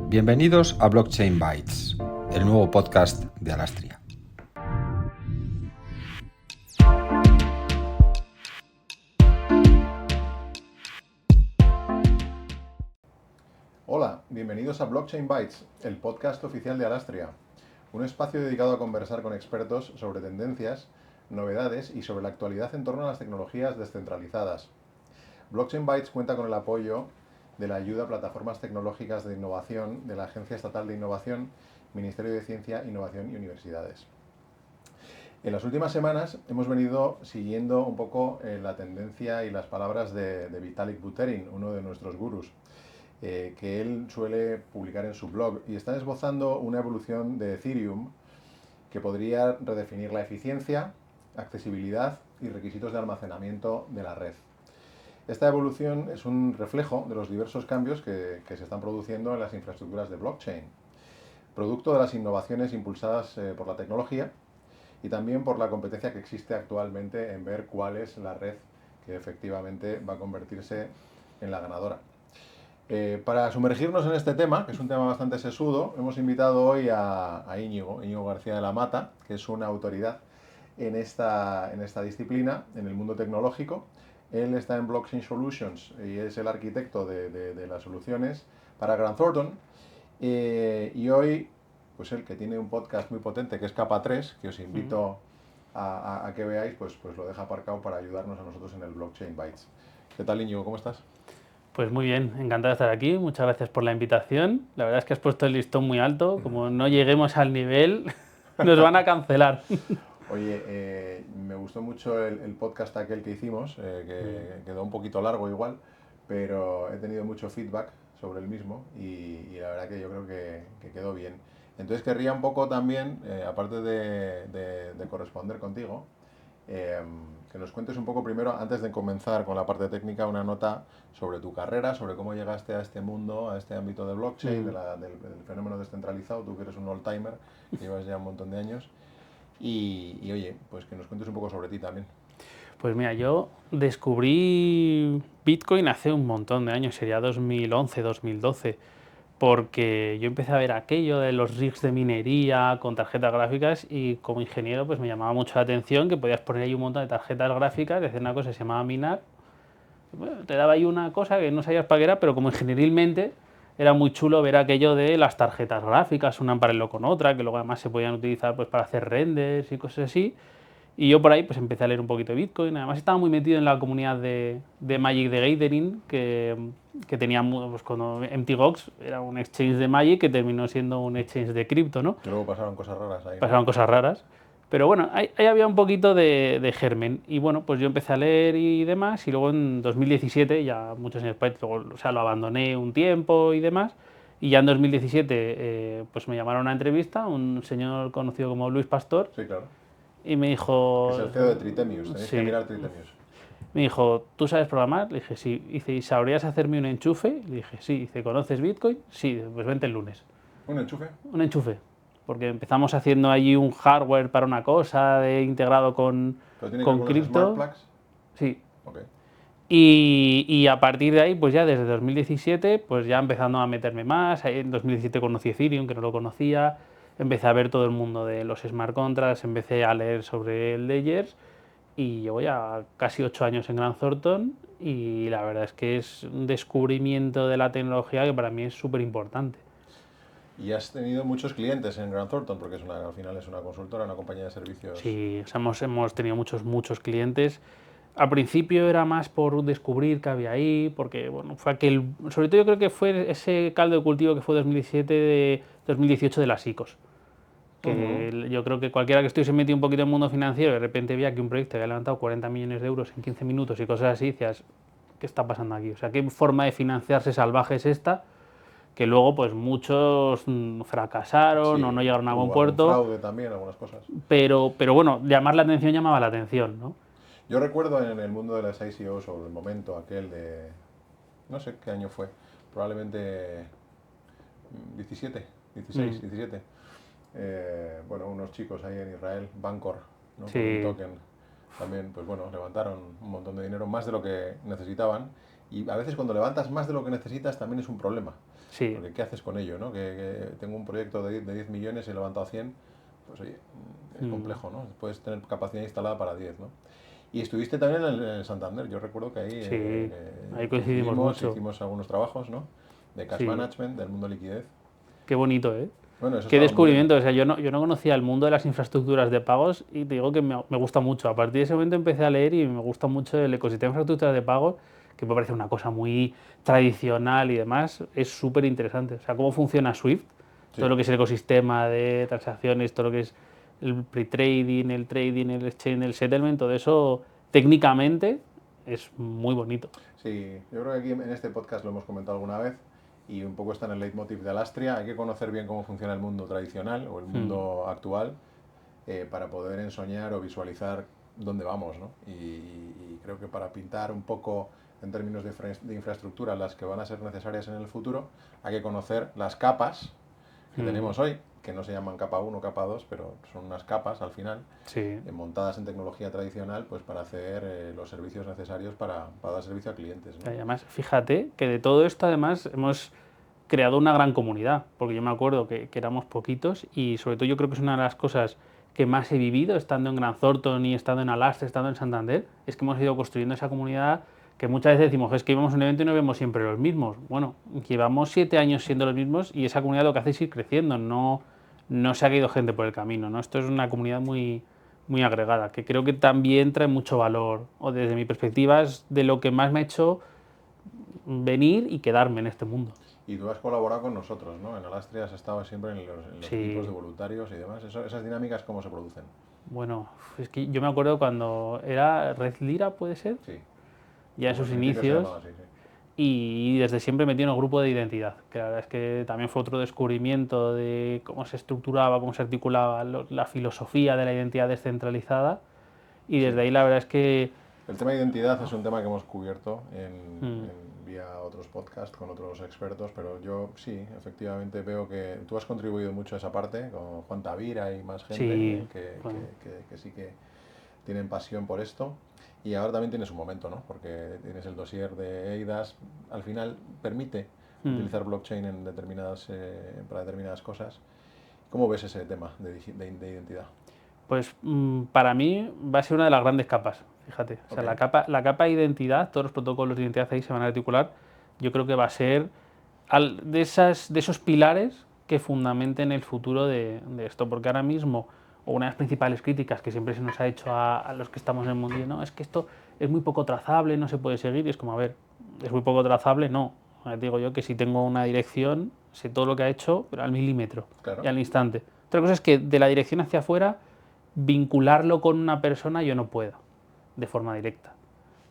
Bienvenidos a Blockchain Bytes, el nuevo podcast de Alastria. Hola, bienvenidos a Blockchain Bytes, el podcast oficial de Alastria, un espacio dedicado a conversar con expertos sobre tendencias, novedades y sobre la actualidad en torno a las tecnologías descentralizadas. Blockchain Bytes cuenta con el apoyo de la ayuda a plataformas tecnológicas de innovación de la Agencia Estatal de Innovación, Ministerio de Ciencia, Innovación y Universidades. En las últimas semanas hemos venido siguiendo un poco la tendencia y las palabras de Vitalik Buterin, uno de nuestros gurús, que él suele publicar en su blog, y está esbozando una evolución de Ethereum que podría redefinir la eficiencia, accesibilidad y requisitos de almacenamiento de la red. Esta evolución es un reflejo de los diversos cambios que se están produciendo en las infraestructuras de blockchain, producto de las innovaciones impulsadas por la tecnología y también por la competencia que existe actualmente en ver cuál es la red que efectivamente va a convertirse en la ganadora. Para sumergirnos en este tema, que es un tema bastante sesudo, hemos invitado hoy a Íñigo García de la Mata, que es una autoridad en esta disciplina, en el mundo tecnológico. Él está en Blockchain Solutions y es el arquitecto de las soluciones para Grant Thornton. Y hoy, pues él, que tiene un podcast muy potente, que es Capa 3, que os invito a que veáis, pues lo deja aparcado para ayudarnos a nosotros en el Blockchain Bytes. ¿Qué tal, Íñigo? ¿Cómo estás? Pues muy bien, encantado de estar aquí, muchas gracias por la invitación. La verdad es que has puesto el listón muy alto, como no lleguemos al nivel, nos van a cancelar. Oye, me gustó mucho el podcast aquel que hicimos, que quedó un poquito largo igual, pero he tenido mucho feedback sobre el mismo y la verdad que yo creo que quedó bien. Entonces querría un poco también, aparte de corresponder contigo, que nos cuentes un poco primero, antes de comenzar con la parte técnica, una nota sobre tu carrera, sobre cómo llegaste a este mundo, a este ámbito de blockchain, del fenómeno descentralizado, tú que eres un old-timer, que llevas ya un montón de años. Y oye, pues que nos cuentes un poco sobre ti también. Pues mira, yo descubrí Bitcoin hace un montón de años, sería 2011, 2012, porque yo empecé a ver aquello de los rigs de minería con tarjetas gráficas y como ingeniero pues me llamaba mucho la atención que podías poner ahí un montón de tarjetas gráficas y hacer una cosa que se llamaba minar. Bueno, te daba ahí una cosa que no sabías para qué era, pero como ingenierilmente era muy chulo ver aquello de las tarjetas gráficas, una en paralelo con otra, que luego además se podían utilizar pues para hacer renders y cosas así. Y yo por ahí pues empecé a leer un poquito de Bitcoin. Además estaba muy metido en la comunidad de Magic the Gathering, que tenía, pues cuando MTGOX era un exchange de Magic que terminó siendo un exchange de cripto, ¿no? Que luego pasaron cosas raras ahí, ¿no? Pasaron cosas raras. Pero bueno, ahí había un poquito de germen. Y bueno, pues yo empecé a leer y demás. Y luego en 2017, ya muchos años después, luego, o sea, lo abandoné un tiempo y demás. Y ya en 2017, pues me llamaron a una entrevista, un señor conocido como Luis Pastor. Sí, claro. Y me dijo... Es el CEO de Tritemius, tenéis que Sí. mirar Tritemius. Me dijo, ¿tú sabes programar? Le dije, sí. Dice, ¿y sabrías hacerme un enchufe? Le dije, sí. Dice, ¿conoces Bitcoin? Sí, pues vente el lunes. ¿Un enchufe? Un enchufe. Porque empezamos haciendo allí un hardware para una cosa integrado con ¿Pero tiene que ver con los smart cripto. plugs? Sí. Ok. Y a partir de ahí, pues ya desde 2017, pues ya empezando a meterme más. En 2017 conocí Ethereum, que no lo conocía. Empecé a ver todo el mundo de los smart contracts, empecé a leer sobre el Ledgers y llevo ya casi 8 años en Grant Thornton y la verdad es que es un descubrimiento de la tecnología que para mí es súper importante. Y has tenido muchos clientes en Grant Thornton, porque al final es una consultora, una compañía de servicios. Sí, o sea, hemos tenido muchos clientes. Al principio era más por descubrir qué había ahí, porque bueno, fue aquel, sobre todo yo creo que fue ese caldo de cultivo que fue 2018 de las ICOs. Que yo creo que cualquiera que estuviese metido un poquito en el mundo financiero, de repente veía que un proyecto había levantado 40 millones de euros en 15 minutos y cosas así, decías, ¿qué está pasando aquí? O sea, ¿qué forma de financiarse salvaje es esta? Que luego pues muchos fracasaron Sí, o no llegaron a buen hubo algún puerto, fraude también, algunas cosas. pero bueno, llamar la atención llamaba la atención, ¿no? Yo recuerdo en el mundo de las ICO sobre el momento aquel de... No sé qué año fue. Probablemente 17, 16, 17. Bueno, unos chicos ahí en Israel, Bancor, ¿no? Con un Sí, token. también, pues bueno, levantaron un montón de dinero, más de lo que necesitaban. Y a veces cuando levantas más de lo que necesitas también es un problema. Sí. Porque ¿qué haces con ello, no? Que tengo un proyecto de 10 millones y he levantado 100, pues oye, es complejo, ¿no? Puedes tener capacidad instalada para 10, ¿no? Y estuviste también en el Santander. Yo recuerdo que ahí, Sí, ahí coincidimos mucho. hicimos algunos trabajos, ¿no? De cash Sí. management, del mundo liquidez. Qué bonito, ¿eh? Bueno, eso Qué estaba muy bien. descubrimiento. O sea, yo no conocía el mundo de las infraestructuras de pagos y te digo que me gusta mucho. A partir de ese momento empecé a leer y me gusta mucho el ecosistema de infraestructuras de pagos, que me parece una cosa muy tradicional y demás. Es súper interesante. O sea, cómo funciona Swift, Sí. todo lo que es el ecosistema de transacciones, todo lo que es el pre-trading, el trading, el exchange, el settlement, todo eso técnicamente es muy bonito. Sí, yo creo que aquí en este podcast lo hemos comentado alguna vez y un poco está en el leitmotiv de Alastria. Hay que conocer bien cómo funciona el mundo tradicional o el mundo actual para poder ensoñar o visualizar dónde vamos, ¿no? Y creo que para pintar un poco en términos de infraestructura las que van a ser necesarias en el futuro, hay que conocer las capas que tenemos hoy, que no se llaman capa 1, capa 2, pero son unas capas al final, Sí. montadas en tecnología tradicional, pues para hacer los servicios necesarios para dar servicio a clientes, ¿no? Y además, fíjate que de todo esto además hemos creado una gran comunidad, porque yo me acuerdo que éramos poquitos y sobre todo yo creo que es una de las cosas que más he vivido estando en Grant Thornton y estando en Alastre, estando en Santander, es que hemos ido construyendo esa comunidad que muchas veces decimos, es que íbamos a un evento y no vemos siempre los mismos. Bueno, llevamos 7 años siendo los mismos y esa comunidad lo que hace es ir creciendo, no se ha caído gente por el camino, ¿no? Esto es una comunidad muy agregada, que creo que también trae mucho valor, o desde mi perspectiva es de lo que más me ha hecho venir y quedarme en este mundo. Y tú has colaborado con nosotros, ¿no? En Alastria has estado siempre en los Sí. equipos de voluntarios y demás. Esas dinámicas, ¿cómo se producen? Bueno, es que yo me acuerdo cuando era Red Lira, puede ser, Sí. ya en sus Al principio se inicios, llamaba así, sí. y desde siempre metí en el grupo de identidad, que la verdad es que también fue otro descubrimiento de cómo se estructuraba, cómo se articulaba la filosofía de la identidad descentralizada, y desde Sí. ahí la verdad es que El tema de identidad es un tema que hemos cubierto vía otros podcasts con otros expertos, pero yo sí, efectivamente veo que tú has contribuido mucho a esa parte, con Juan Tavira y más gente sí, bueno, que sí que tienen pasión por esto. Y ahora también tienes un momento, ¿no? Porque tienes el dossier de EIDAS, al final permite utilizar blockchain para determinadas cosas. ¿Cómo ves ese tema de identidad? pues para mí va a ser una de las grandes capas, fíjate. O sea, Ok. la capa de identidad, todos los protocolos de identidad ahí se van a articular, yo creo que va a ser de esos pilares que fundamenten el futuro de esto, porque ahora mismo, o una de las principales críticas que siempre se nos ha hecho a los que estamos en el mundo, no, es que esto es muy poco trazable, no se puede seguir, y es como, a ver, es muy poco trazable, no. Digo yo que si tengo una dirección, sé todo lo que ha hecho, pero al milímetro Claro. y al instante. Otra cosa es que de la dirección hacia afuera, vincularlo con una persona yo no puedo, de forma directa.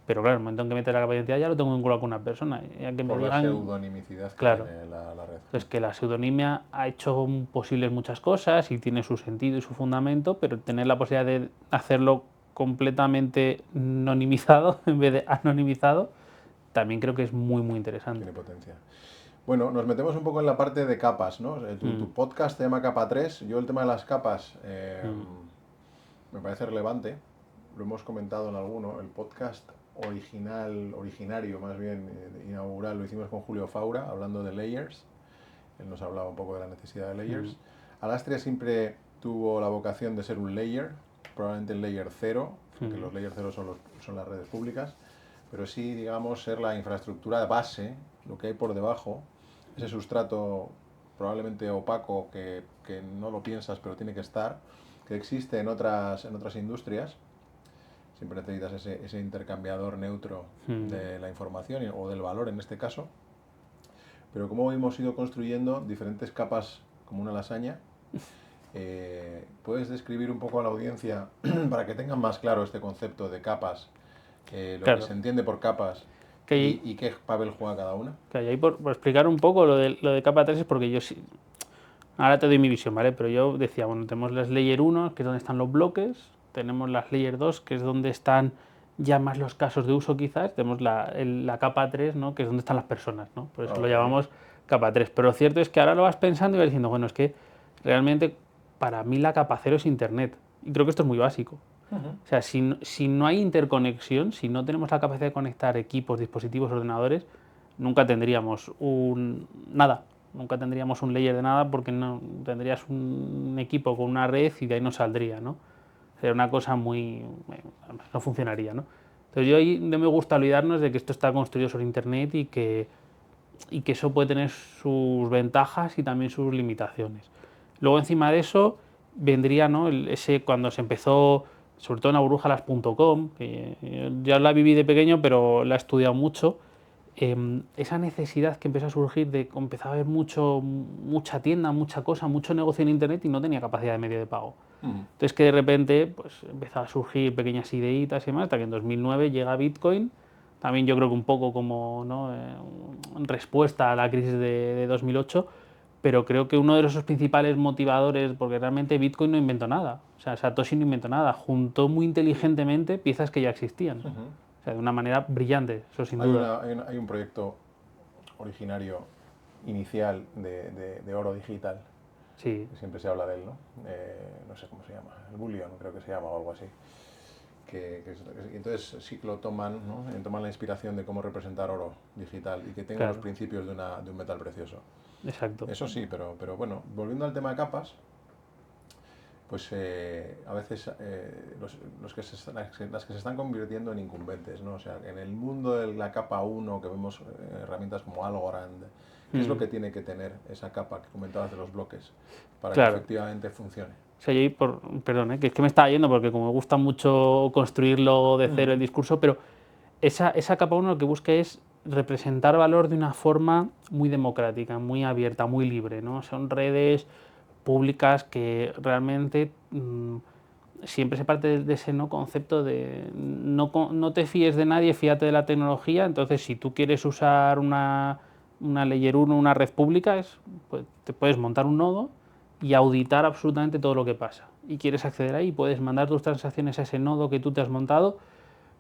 Pero claro, el momento en que metes la capa de identidad ya lo tengo vinculado con una persona. Ya que me Por la digan, pseudonimicidad que claro, tiene la red. es que la pseudonimia ha hecho posibles muchas cosas y tiene su sentido y su fundamento, pero tener la posibilidad de hacerlo completamente anonimizado en vez de anonimizado, también creo que es muy interesante. Tiene potencia. Bueno, nos metemos un poco en la parte de capas, ¿no? Tu podcast se llama Capa 3. Yo el tema de las capas me parece relevante. Lo hemos comentado en alguno. El podcast originario más bien, inaugural, lo hicimos con Julio Faura, hablando de layers. Él nos hablaba un poco de la necesidad de layers. Alastria siempre tuvo la vocación de ser un layer, probablemente el layer 0, porque los layer 0 son las redes públicas, pero sí, digamos, ser la infraestructura de base, lo que hay por debajo, ese sustrato probablemente opaco que no lo piensas pero tiene que estar, que existe en otras industrias. Siempre necesitas ese intercambiador neutro de la información o del valor en este caso. Pero cómo hemos ido construyendo diferentes capas como una lasaña. ¿Puedes describir un poco a la audiencia para que tengan más claro este concepto de capas, lo Claro. que se entiende por capas y qué papel juega cada una? Claro, y ahí por explicar un poco lo de capa 3 es porque yo sí, ahora te doy mi visión, ¿vale? Pero yo decía, bueno, tenemos las layer 1, que es donde están los bloques, tenemos las layer 2, que es donde están ya más los casos de uso quizás, tenemos la capa 3, ¿no? Que es donde están las personas, ¿no? Por eso lo llamamos capa 3. Pero lo cierto es que ahora lo vas pensando y vas diciendo, bueno, es que realmente para mí la capa 0 es Internet. Y creo que esto es muy básico. O sea, si no hay interconexión, si no tenemos la capacidad de conectar equipos, dispositivos, ordenadores, nunca tendríamos nada. Nunca tendríamos un layer de nada porque no tendrías un equipo con una red y de ahí no saldría, ¿no? Sería una cosa no funcionaría, ¿no? Entonces yo ahí no me gusta olvidarnos de que esto está construido sobre Internet y que eso puede tener sus ventajas y también sus limitaciones. Luego encima de eso vendría, ¿no? Cuando se empezó, sobre todo en la burbuja las.com, que ya la viví de pequeño pero la he estudiado mucho, esa necesidad que empezó a surgir de que empezaba a haber mucha tienda, mucha cosa, mucho negocio en Internet y no tenía capacidad de medio de pago. Entonces que de repente pues, empezaba a surgir pequeñas ideitas y demás, hasta que en 2009 llega Bitcoin, también yo creo que un poco como, ¿no? Respuesta a la crisis de 2008, pero creo que uno de esos principales motivadores, porque realmente Bitcoin no inventó nada, o sea, Satoshi no inventó nada, juntó muy inteligentemente piezas que ya existían, o sea, de una manera brillante, eso sin duda. Hay un proyecto originario inicial de oro digital, Sí, que siempre se habla de él, ¿no? No sé cómo se llama, el Bullion creo que se llama o algo así. Entonces sí que lo toman, ¿no? Toman la inspiración de cómo representar oro digital y que tenga Claro. los principios de un metal precioso. exacto. Eso sí, pero bueno, volviendo al tema de capas, pues a veces las que se están convirtiendo en incumbentes, ¿no? O sea, en el mundo de la capa 1 que vemos herramientas como Algorand, ¿qué es lo que tiene que tener esa capa que comentabas de los bloques para Claro. que efectivamente funcione? O sea, yo ahí perdón, que es que me estaba yendo porque como me gusta mucho construirlo de cero el discurso, pero esa capa 1 lo que busca es representar valor de una forma muy democrática, muy abierta, muy libre, ¿no? Son redes públicas que realmente siempre se parte de ese ¿no? concepto de no te fíes de nadie, fíate de la tecnología. Entonces, si tú quieres usar una Layer 1, una red pública, pues, te puedes montar un nodo y auditar absolutamente todo lo que pasa. Y quieres acceder ahí, puedes mandar tus transacciones a ese nodo que tú te has montado,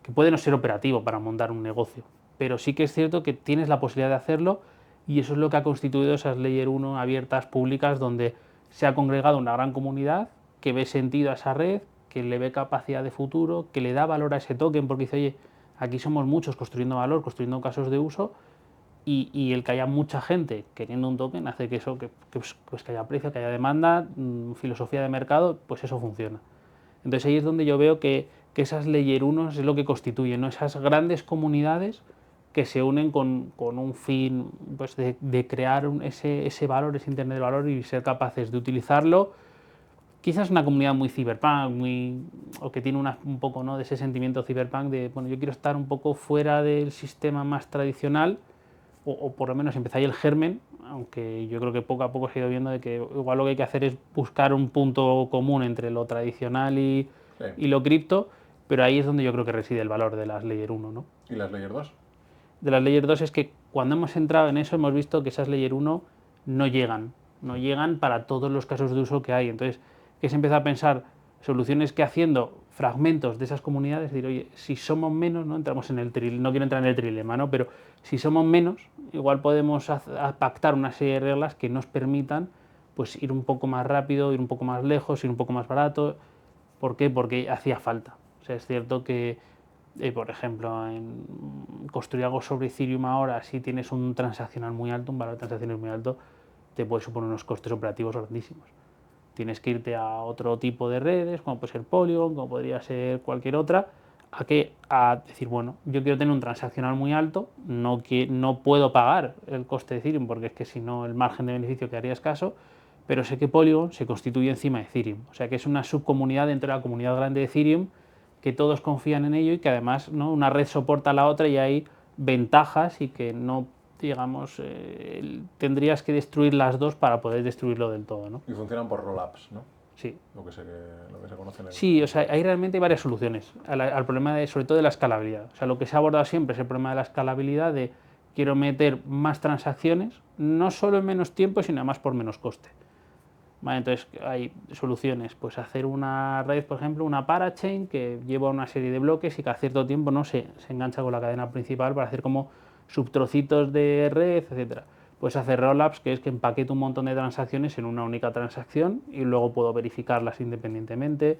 que puede no ser operativo para montar un negocio, pero sí que es cierto que tienes la posibilidad de hacerlo y eso es lo que ha constituido esas Layer 1 abiertas, públicas, donde se ha congregado una gran comunidad que ve sentido a esa red, que le ve capacidad de futuro, que le da valor a ese token, porque dice, oye, aquí somos muchos construyendo valor, construyendo casos de uso, y el que haya mucha gente queriendo un token hace que eso, pues que haya precio, que haya demanda, filosofía de mercado, pues eso funciona. Entonces ahí es donde yo veo que esas Layer 1 es lo que constituyen, ¿no? Esas grandes comunidades que se unen con un fin pues, de crear ese valor, ese Internet de valor y ser capaces de utilizarlo. Quizás una comunidad muy cyberpunk, o que tiene un poco ¿no? de ese sentimiento cyberpunk de, bueno, yo quiero estar un poco fuera del sistema más tradicional, o por lo menos empezar ahí el germen, aunque yo creo que poco a poco se ha ido viendo de que igual lo que hay que hacer es buscar un punto común entre lo tradicional y lo cripto, pero ahí es donde yo creo que reside el valor de las Layer 1, ¿no? ¿Y las Layer 2? De las Layer 2 es que cuando hemos entrado en eso hemos visto que esas Layer 1 no llegan para todos los casos de uso que hay. Entonces, que se empieza a pensar soluciones que haciendo fragmentos de esas comunidades, decir, oye, si somos menos, no entramos en el no quiero entrar en el trilema, ¿no? Pero si somos menos, igual podemos pactar una serie de reglas que nos permitan pues ir un poco más rápido, ir un poco más lejos, ir un poco más barato. ¿Por qué? Porque hacía falta. O sea, es cierto que por ejemplo, construir algo sobre Ethereum ahora, si tienes un transaccional muy alto, un valor de transacciones muy alto, te puede suponer unos costes operativos grandísimos. Tienes que irte a otro tipo de redes, como puede ser Polygon, como podría ser cualquier otra, a decir, bueno, yo quiero tener un transaccional muy alto, no puedo pagar el coste de Ethereum, porque es que si no el margen de beneficio quedaría escaso, pero sé que Polygon se constituye encima de Ethereum. O sea que es una subcomunidad dentro de la comunidad grande de Ethereum, que todos confían en ello y que además ¿no? una red soporta a la otra y hay ventajas y que no, digamos, tendrías que destruir las dos para poder destruirlo del todo, ¿no? Y funcionan por rollups, ¿no? Sí. Lo que se conoce en el... Sí, o sea, hay realmente varias soluciones al problema sobre todo de la escalabilidad. O sea, lo que se ha abordado siempre es el problema de la escalabilidad de quiero meter más transacciones, no solo en menos tiempo, sino además por menos coste. Vale, entonces hay soluciones, pues hacer una red, por ejemplo, una parachain que lleva una serie de bloques y que a cierto tiempo no se engancha con la cadena principal para hacer como subtrocitos de red, etcétera. Puedes hacer rollups, que es que empaqueto un montón de transacciones en una única transacción y luego puedo verificarlas independientemente.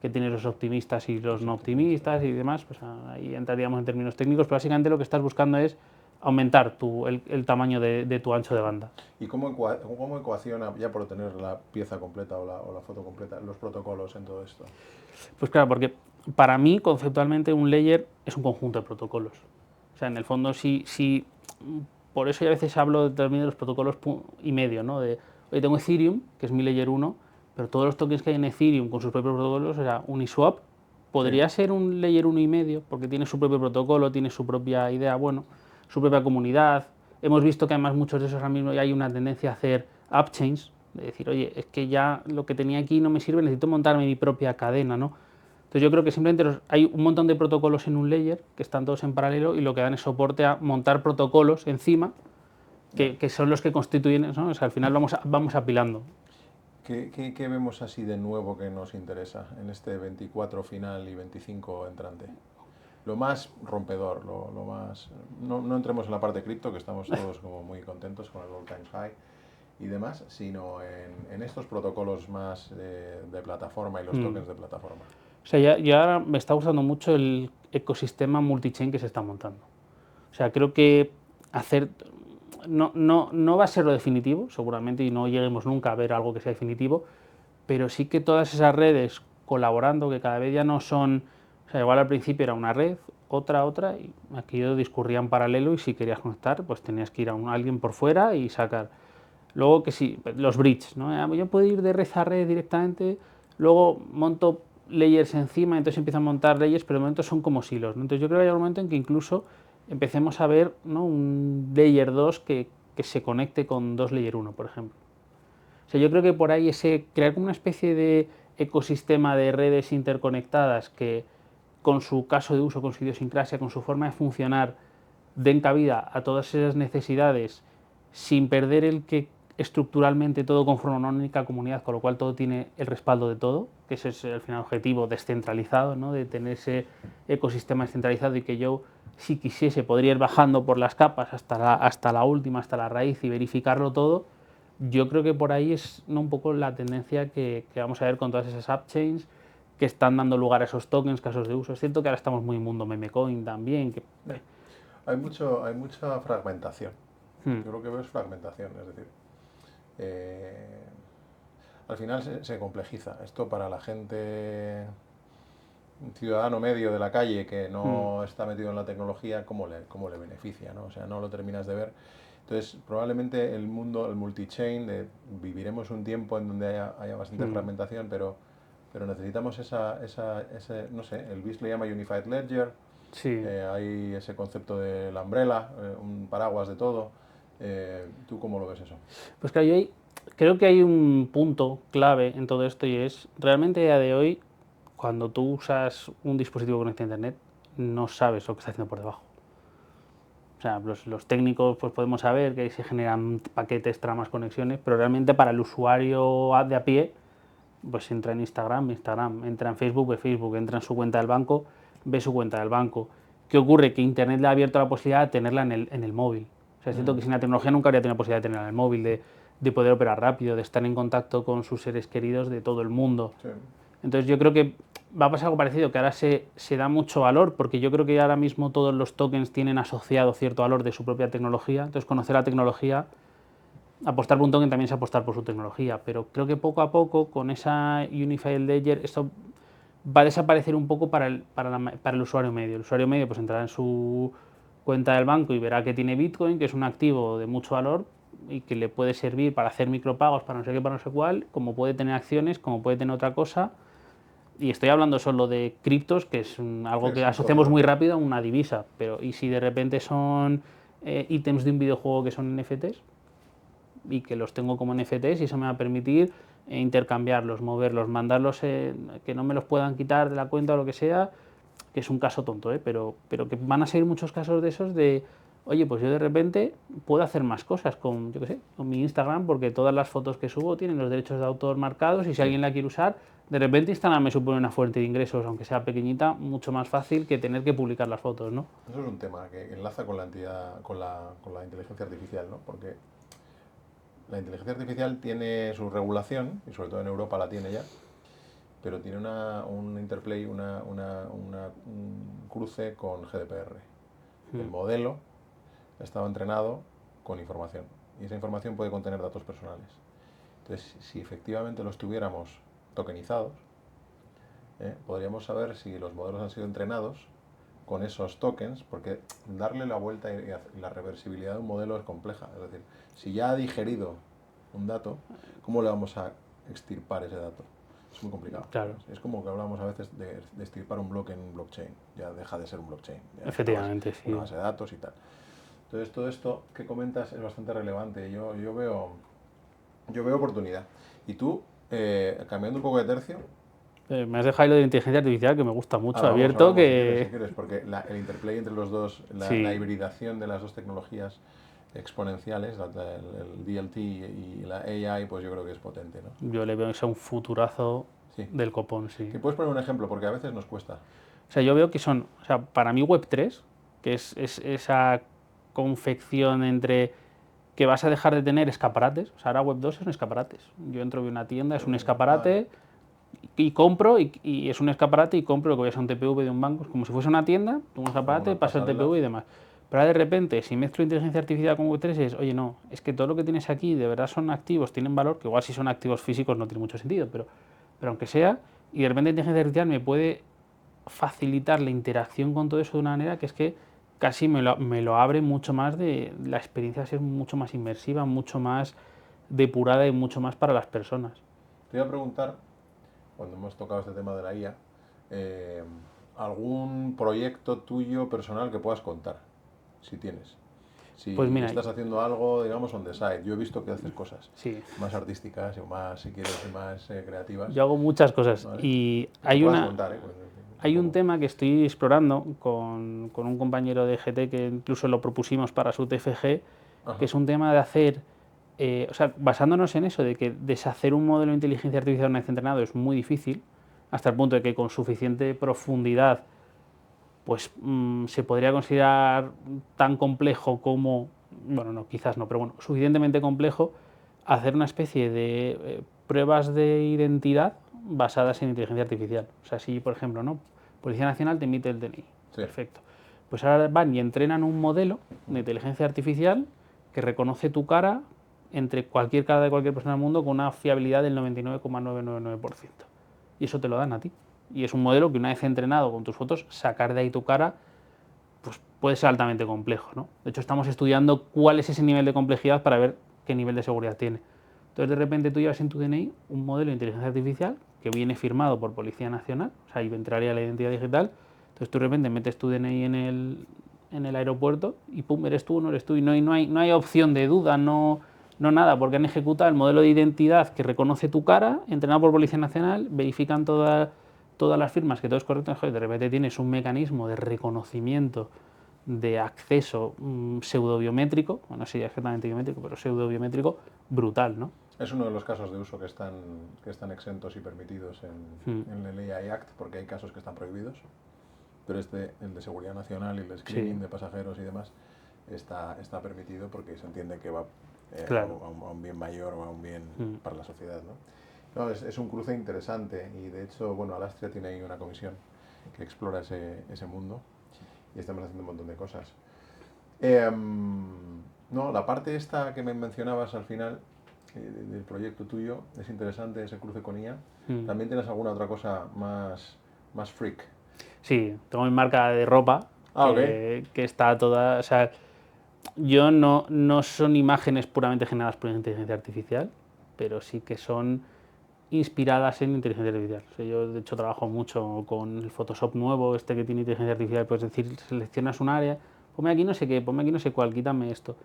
que tienes los optimistas y los no optimistas y demás, pues ahí entraríamos en términos técnicos, pero básicamente lo que estás buscando es aumentar el tamaño de tu ancho de banda. ¿Y cómo ecuaciona, ya por tener la pieza completa o la foto completa, los protocolos en todo esto? Pues claro, porque para mí, conceptualmente, un layer es un conjunto de protocolos. O sea, en el fondo, por eso yo a veces hablo también de los protocolos y medio, ¿no? Oye, tengo Ethereum, que es mi layer 1, pero todos los tokens que hay en Ethereum con sus propios protocolos, o sea, Uniswap podría ser un layer 1 y medio, porque tiene su propio protocolo, tiene su propia idea, bueno, su propia comunidad. Hemos visto que además muchos de esos ahora mismo hay una tendencia a hacer upchains, de decir, oye, es que ya lo que tenía aquí no me sirve, necesito montarme mi propia cadena, ¿no? Entonces yo creo que simplemente hay un montón de protocolos en un layer que están todos en paralelo y lo que dan es soporte a montar protocolos encima que son los que constituyen, ¿no? O sea, al final vamos apilando. ¿Qué vemos así de nuevo que nos interesa en este 24 final y 25 entrante? Lo más rompedor, lo más... No entremos en la parte cripto, que estamos todos como muy contentos con el all time high y demás, sino en estos protocolos más de plataforma y los tokens de plataforma. O sea, ya ahora me está gustando mucho el ecosistema multichain que se está montando. O sea, creo que no va a ser lo definitivo, seguramente, y no lleguemos nunca a ver algo que sea definitivo, pero sí que todas esas redes colaborando, que cada vez ya no son... O sea, igual al principio era una red, otra, y aquello discurría en paralelo y si querías conectar, pues tenías que ir a alguien por fuera y sacar. Luego que sí, los bridges, ¿no? Yo puedo ir de red a red directamente, luego monto layers encima, entonces empiezo a montar layers, pero de momento son como silos, ¿no? Entonces yo creo que hay un momento en que incluso empecemos a ver, ¿no?, un layer 2 que se conecte con dos layer 1, por ejemplo. O sea, yo creo que por ahí crear como una especie de ecosistema de redes interconectadas que con su caso de uso, con su idiosincrasia, con su forma de funcionar, den cabida a todas esas necesidades sin perder el que estructuralmente todo conforma una única comunidad, con lo cual todo tiene el respaldo de todo, que ese es el final objetivo descentralizado, ¿no?, de tener ese ecosistema descentralizado y que yo, si quisiese, podría ir bajando por las capas hasta la última, hasta la raíz y verificarlo todo. Yo creo que por ahí es, ¿no?, un poco la tendencia que vamos a ver con todas esas upchains que están dando lugar a esos tokens, casos de uso. Es cierto que ahora estamos muy en mundo memecoin también. Hay mucha fragmentación. Yo lo que veo es fragmentación, es decir, al final se complejiza. Esto para la gente, un ciudadano medio de la calle que no está metido en la tecnología, ¿cómo le beneficia, ¿no? O sea, no lo terminas de ver. Entonces, probablemente el multichain, viviremos un tiempo en donde haya bastante fragmentación, pero necesitamos ese, no sé, el BIS le llama Unified Ledger, hay ese concepto del umbrella, un paraguas de todo. ¿Tú cómo lo ves eso? Pues claro, creo que hay un punto clave en todo esto y es, realmente a día de hoy, cuando tú usas un dispositivo que conecta a Internet, no sabes lo que está haciendo por debajo. O sea, los técnicos pues podemos saber que se generan paquetes, tramas, conexiones, pero realmente para el usuario de a pie, pues entra en Instagram, entra en Facebook, ve Facebook, entra en su cuenta del banco, ve su cuenta del banco. ¿Qué ocurre? Que Internet le ha abierto la posibilidad de tenerla en el móvil. O sea, siento que sin la tecnología nunca habría tenido la posibilidad de tenerla en el móvil, de poder operar rápido, de estar en contacto con sus seres queridos de todo el mundo. Sí. Entonces yo creo que va a pasar algo parecido, que ahora se da mucho valor, porque yo creo que ahora mismo todos los tokens tienen asociado cierto valor de su propia tecnología. Entonces conocer la tecnología, apostar por un token también es apostar por su tecnología, pero creo que poco a poco con esa Unified Ledger esto va a desaparecer un poco para el usuario medio. El usuario medio pues entrará en su cuenta del banco y verá que tiene Bitcoin, que es un activo de mucho valor y que le puede servir para hacer micropagos, para no sé qué, para no sé cuál, como puede tener acciones, como puede tener otra cosa. Y estoy hablando solo de criptos, que es algo que asociamos muy rápido a una divisa, pero ¿y si de repente son ítems de un videojuego que son NFTs? Y que los tengo como NFTs y eso me va a permitir intercambiarlos, moverlos, mandarlos, que no me los puedan quitar de la cuenta o lo que sea, que es un caso tonto, pero que van a ser muchos casos de esos de, oye, pues yo de repente puedo hacer más cosas con, yo qué sé, con mi Instagram, porque todas las fotos que subo tienen los derechos de autor marcados y si alguien la quiere usar, de repente Instagram me supone una fuente de ingresos, aunque sea pequeñita, mucho más fácil que tener que publicar las fotos, ¿no? Eso es un tema que enlaza con la inteligencia artificial, ¿no? Porque la inteligencia artificial tiene su regulación, y sobre todo en Europa la tiene ya, pero tiene un interplay, un cruce con GDPR. El modelo estaba entrenado con información y esa información puede contener datos personales. Entonces, si efectivamente los tuviéramos tokenizados, podríamos saber si los modelos han sido entrenados con esos tokens, porque darle la vuelta y la reversibilidad de un modelo es compleja. Es decir, si ya ha digerido un dato, ¿cómo le vamos a extirpar ese dato? Es muy complicado. Claro. Es como que hablamos a veces de extirpar un bloque en un blockchain. Ya deja de ser un blockchain. Ya Efectivamente, sí. una base de datos y tal. Entonces, todo esto que comentas es bastante relevante. Yo veo oportunidad. Y tú, cambiando un poco de tercio... Me has dejado lo de inteligencia artificial, que me gusta mucho, abierto, vamos, que... si quieres, porque el interplay entre los dos, Sí. la hibridación de las dos tecnologías exponenciales, el DLT y la AI, pues yo creo que es potente, ¿no? Yo le veo que sea un futurazo Sí. del copón, sí. ¿Que puedes poner un ejemplo? Porque a veces nos cuesta. O sea, yo veo que son, o sea, para mí Web3, que es esa confección entre que vas a dejar de tener escaparates, o sea, ahora Web2 son escaparates. Yo entro en una tienda, es un escaparate, y compro, y es un escaparate, y compro lo que voy a ser un TPV de un banco, es como si fuese una tienda, un escaparate, paso el TPV y demás. Pero ahora de repente, si mezclo inteligencia artificial con Web3, es, oye, no, es que todo lo que tienes aquí de verdad son activos, tienen valor, que igual si son activos físicos no tiene mucho sentido, pero aunque sea, y de repente inteligencia artificial me puede facilitar la interacción con todo eso de una manera que es que casi me lo abre mucho más, de la experiencia a ser mucho más inmersiva, mucho más depurada y mucho más para las personas. Te iba a preguntar, cuando hemos tocado este tema de la IA, algún proyecto tuyo personal que puedas contar, si tienes. Si Pues mira, estás haciendo algo, digamos, on the side. Yo he visto que haces cosas sí, más artísticas o más, si quieres, más creativas. yo hago muchas cosas, Vale. y Que hay puedas una... contar, Hay un tema que estoy explorando con un compañero de GT, que incluso lo propusimos para su TFG, Ajá. que es un tema de hacer, o sea, basándonos en eso, de que deshacer un modelo de inteligencia artificial una vez entrenado es muy difícil, hasta el punto de que con suficiente profundidad pues se podría considerar tan complejo como, bueno, no, quizás no, pero bueno, suficientemente complejo hacer una especie de pruebas de identidad basadas en inteligencia artificial. O sea, si, por ejemplo, ¿no? Policía Nacional te emite el DNI. Sí. Perfecto. Pues ahora van y entrenan un modelo de inteligencia artificial que reconoce tu cara entre cualquier cara de cualquier persona del mundo con una fiabilidad del 99,999%. Y eso te lo dan a ti. Y es un modelo que, una vez entrenado con tus fotos, sacar de ahí tu cara pues puede ser altamente complejo, ¿no? De hecho, estamos estudiando cuál es ese nivel de complejidad para ver qué nivel de seguridad tiene. Entonces, de repente tú llevas en tu DNI un modelo de inteligencia artificial que viene firmado por Policía Nacional, o sea, ahí entraría la identidad digital. Entonces, tú de repente metes tu DNI en el aeropuerto y pum, eres tú o no eres tú. Y no hay opción de duda, no nada, porque han ejecutado el modelo de identidad que reconoce tu cara, entrenado por Policía Nacional, verifican todas las firmas que todo es correcto. De repente tienes un mecanismo de reconocimiento de acceso pseudobiométrico, bueno, no sería exactamente biométrico, pero pseudobiométrico, brutal, ¿no? Es uno de los casos de uso que están exentos y permitidos en la Ley Act, porque hay casos que están prohibidos, pero el de seguridad nacional y el de screening de pasajeros y demás, está permitido porque se entiende que va claro, a un bien mayor o a un bien para la sociedad, ¿no? No, es un cruce interesante, y de hecho, bueno, Alastria tiene ahí una comisión que explora ese mundo, y estamos haciendo un montón de cosas. No, la parte esta que me mencionabas al final del proyecto tuyo es interesante, ese cruce con IA. ¿También tienes alguna otra cosa más freak? Sí, tengo mi marca de ropa que está toda... O sea, yo no son imágenes puramente generadas por inteligencia artificial, pero sí que son inspiradas en inteligencia artificial. O sea, yo, de hecho, trabajo mucho con el Photoshop nuevo, este que tiene inteligencia artificial. Puedes decir, seleccionas un área, ponme aquí no sé qué, ponme aquí no sé cuál, quítame esto.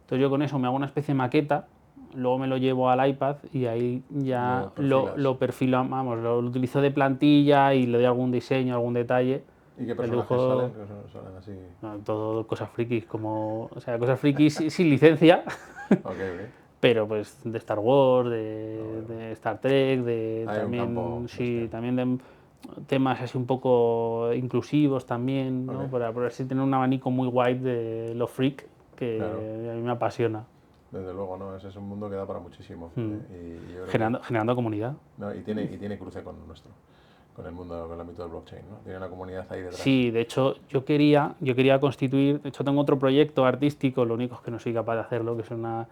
Entonces yo con eso me hago una especie de maqueta, luego me lo llevo al iPad y ahí ya lo perfilo, vamos, lo utilizo de plantilla y le doy algún diseño, algún detalle. ¿Y qué personajes salen? ¿Salen así? No, todo cosas frikis, cosas frikis sin licencia. Okay. Pero pues de Star Wars, de Star Trek, también de temas así un poco inclusivos también, ¿no? Por así tener un abanico muy wide de lo freak que a mí me apasiona. Desde luego, ¿no? Ese es un mundo que da para muchísimo. Y yo creo Generando comunidad. ¿no? Y tiene cruce con nuestro, con el mundo, con el ámbito del blockchain, ¿no? Tiene una comunidad ahí detrás. Sí, de hecho, yo quería constituir, de hecho tengo otro proyecto artístico, lo único es que no soy capaz de hacerlo, que es una...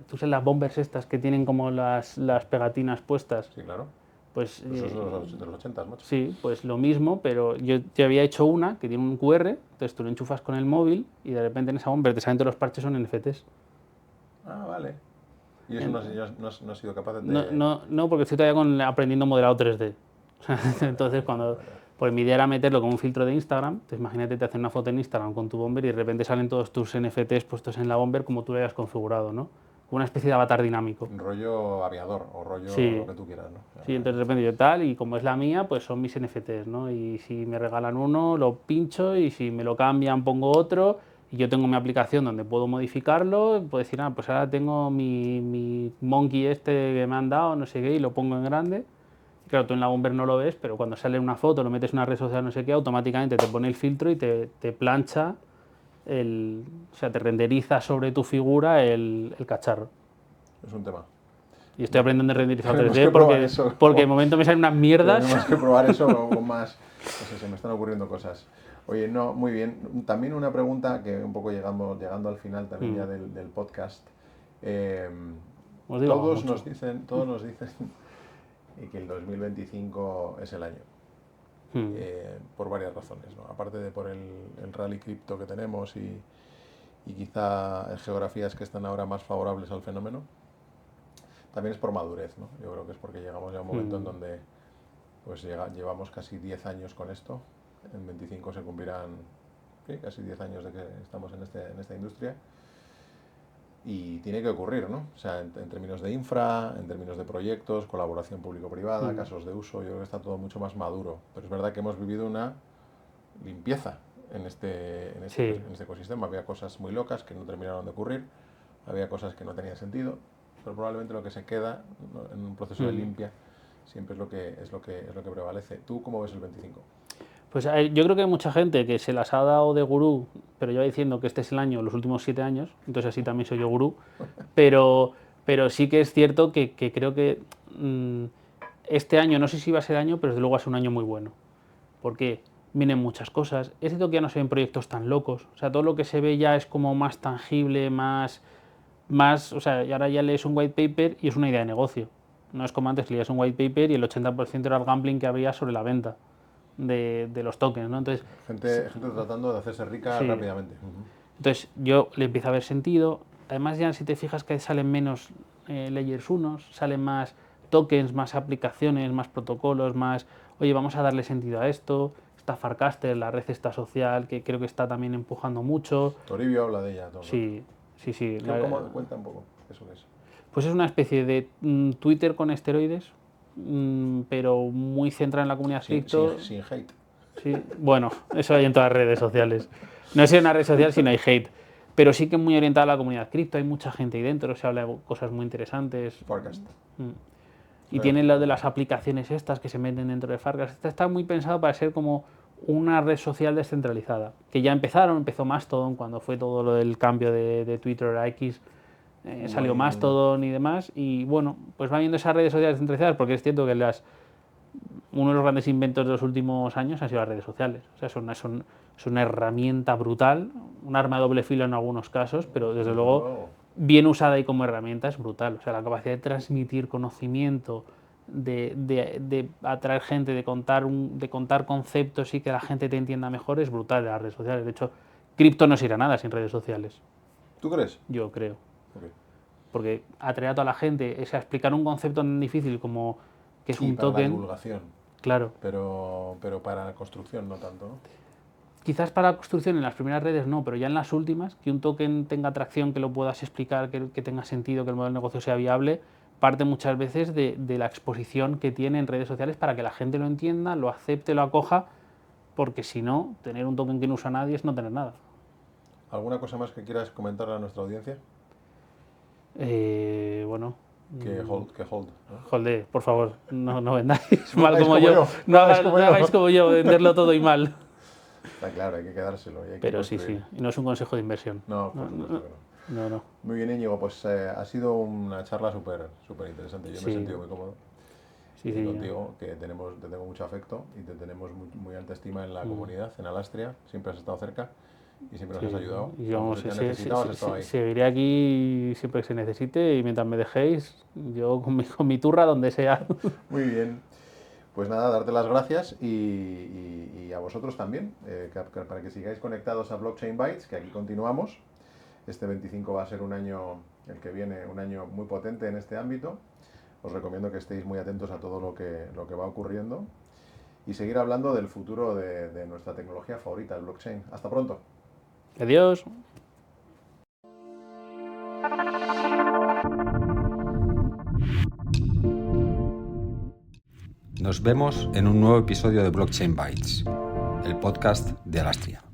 ¿Tú sabes las bombers estas que tienen como las pegatinas puestas? Sí, claro. Pues, Eso es de los 80, macho. sí, pues lo mismo, pero yo te había hecho una que tiene un QR, entonces tú lo enchufas con el móvil y de repente en esa bomber te salen todos los parches son NFTs. Ah, vale. ¿Y eso no has sido capaz de...? No, porque estoy todavía aprendiendo modelado 3D. Entonces, pues mi idea era meterlo con un filtro de Instagram. Entonces, imagínate, te hacen una foto en Instagram con tu bomber y de repente salen todos tus NFTs puestos en la bomber como tú lo hayas configurado, ¿no? Como una especie de avatar dinámico. Un rollo aviador o rollo Sí. lo que tú quieras, ¿no? Sí, entonces de repente yo tal, y como es la mía, pues son mis NFTs, ¿no? Y si me regalan uno, lo pincho, y si me lo cambian, pongo otro, y yo tengo mi aplicación donde puedo modificarlo, puedo decir, pues ahora tengo mi monkey este que me han dado, no sé qué, y lo pongo en grande. Claro, tú en la bomber no lo ves, pero cuando sale una foto, lo metes en una red social, no sé qué, automáticamente te pone el filtro y te plancha, o sea, te renderiza sobre tu figura el cacharro. Es un tema. Y estoy aprendiendo en renderizado Tenemos 3D que probar eso. porque de momento me salen unas mierdas. Tenemos que probar eso con más... No sé, se me están ocurriendo cosas. Oye, no, muy bien. También una pregunta que un poco llegando al final también ya del podcast. Todos nos dicen que el 2025 es el año. Por varias razones, ¿no? Aparte de por el rally cripto que tenemos y quizá geografías que están ahora más favorables al fenómeno. También es por madurez, ¿no? Yo creo que es porque llegamos ya a un momento en donde pues llevamos casi 10 años con esto. En 25 se cumplirán casi 10 años de que estamos en esta industria. Y tiene que ocurrir, ¿no? O sea, en términos de infra, en términos de proyectos, colaboración público-privada, casos de uso, yo creo que está todo mucho más maduro. Pero es verdad que hemos vivido una limpieza en este ecosistema. Había cosas muy locas que no terminaron de ocurrir, había cosas que no tenían sentido, pero probablemente lo que se queda en un proceso de limpia siempre es lo que prevalece. ¿Tú cómo ves el 25? Pues yo creo que hay mucha gente que se las ha dado de gurú, pero lleva diciendo que este es el año, los últimos 7 años, entonces así también soy yo gurú, pero sí que es cierto que creo que este año, no sé si va a ser año, pero desde luego va a ser un año muy bueno, porque vienen muchas cosas. Es cierto que ya no se ven proyectos tan locos, o sea, todo lo que se ve ya es como más tangible, más o sea, y ahora ya lees un white paper y es una idea de negocio. No es como antes que leías un white paper y el 80% era el gambling que había sobre la venta de los tokens, ¿no? Entonces, gente tratando de hacerse rica rápidamente. Entonces yo le empiezo a ver sentido. Además ya si te fijas que salen menos layers 1, salen más tokens, más aplicaciones, más protocolos, más, oye, vamos a darle sentido a esto. Está Farcaster, la red esta social, que creo que está también empujando mucho. Toribio habla de ella todo. Sí. Cuenta un poco eso es. Pues es una especie de Twitter con esteroides, pero muy centrada en la comunidad cripto. Sin hate. Sí, bueno, eso hay en todas las redes sociales. No es en una red social si no hay hate, pero sí que muy orientada a la comunidad cripto. Hay mucha gente ahí dentro, se habla de cosas muy interesantes. Farcast. Y tienen lo de las aplicaciones estas que se meten dentro de Farcast. Esta está muy pensado para ser como una red social descentralizada, que ya empezó Mastodon cuando fue todo lo del cambio de Twitter a X. Salió Mastodon y demás, y bueno, pues va viendo esas redes sociales descentralizadas, porque es cierto que uno de los grandes inventos de los últimos años han sido las redes sociales. O sea, son una herramienta brutal, un arma de doble filo en algunos casos, pero desde luego bien usada y como herramienta es brutal. O sea, la capacidad de transmitir conocimiento, de atraer gente, de contar conceptos y que la gente te entienda mejor es brutal de las redes sociales. De hecho, cripto no sería nada sin redes sociales. ¿Tú crees? Yo creo. Okay. Porque atraer a toda la gente, es explicar un concepto tan difícil como que es un para token. La divulgación. Claro. Pero para la construcción no tanto, ¿no? Quizás para la construcción en las primeras redes no, pero ya en las últimas, que un token tenga atracción, que lo puedas explicar, que tenga sentido, que el modelo de negocio sea viable, parte muchas veces de la exposición que tiene en redes sociales para que la gente lo entienda, lo acepte, lo acoja, porque si no, tener un token que no usa nadie es no tener nada. ¿Alguna cosa más que quieras comentar a nuestra audiencia? Bueno. Que hold. ¿no? Holde, por favor, no vendáis mal como yo. No hagáis como yo, venderlo todo y mal. Está claro, hay que quedárselo. Pero sí, y no es un consejo de inversión. No, por supuesto que no. No. Muy bien, Íñigo, pues ha sido una charla súper interesante. Yo me he Sí. sentido muy cómodo Sí, contigo, que te tengo mucho afecto y te tenemos muy alta estima en la comunidad, en Alastria. Siempre has estado cerca y siempre nos has ayudado. Y vamos, Cuando se te ha necesitado, has estado ahí. seguiré aquí siempre que se necesite y mientras me dejéis, yo con mi turra donde sea. Muy bien. Pues nada, darte las gracias y a vosotros también, para que sigáis conectados a Blockchain Bytes, que aquí continuamos. Este 25 va a ser un año, el que viene, un año muy potente en este ámbito. Os recomiendo que estéis muy atentos a todo lo que va ocurriendo y seguir hablando del futuro de nuestra tecnología favorita, el blockchain. Hasta pronto. Adiós. Nos vemos en un nuevo episodio de Blockchain Bytes, el podcast de Alastria.